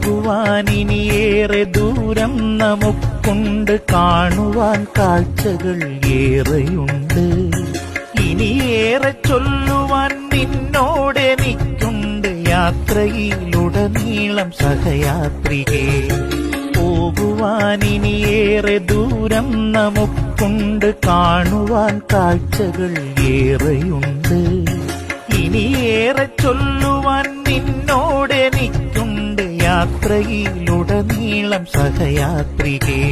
പോകുവാനിനിയേറെ ദൂരം നമുക്കുണ്ട്, കാണുവാൻ കാഴ്ചകൾ ഏറെയുണ്ട്. ഇനിയേറെ ചൊല്ലുവാൻ നിന്നോടെനിക്കുണ്ട്, യാത്രയിലുടനീളം സഹയാത്രികേ. പോകുവാനിനിയേറെ ദൂരം നമുക്കുണ്ട്, കാണുവാൻ കാഴ്ചകൾ ഏറെയുണ്ട്. ഇനിയേറെ ചൊല്ലുവാൻ നിന്നോടെനിക്കുണ്ട്, യാത്രയിലുടനീളം സഹയാത്രികേ.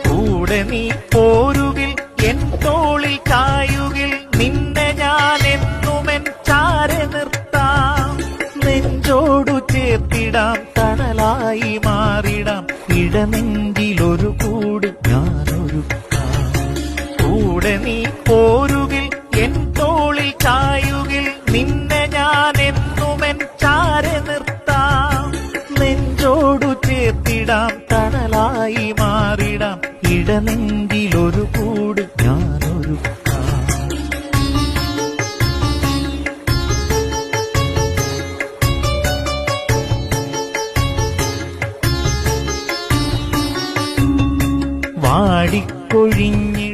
കൂടെ നീ പോരുകിൽ, എൻ തോളിൽ ചായുകിൽ, നിന്നെ ഞാൻ എന്നുമെൻ ചാരെ നിർത്താം. നെഞ്ചോടു ചേർത്തിടാം, തണലായി മാറിടാം, ഇടനെഞ്ചിലൊരു കൂട് ഞാനൊരുക്കാം. കൂടെ നീ പോരുകിൽ, എൻ തോളിൽ ചായുകിൽ, നിന്നെ ഞാൻ എന്നുമെൻ ചാരെ നിർത്താം. നെഞ്ചോടു ചേർത്തിടാം, തണലായി മാറിടാം, ഇടനെഞ്ചിലൊരു കൂട് ഞാനൊരുക്കാം. വാടിക്കൊഴിഞ്ഞ്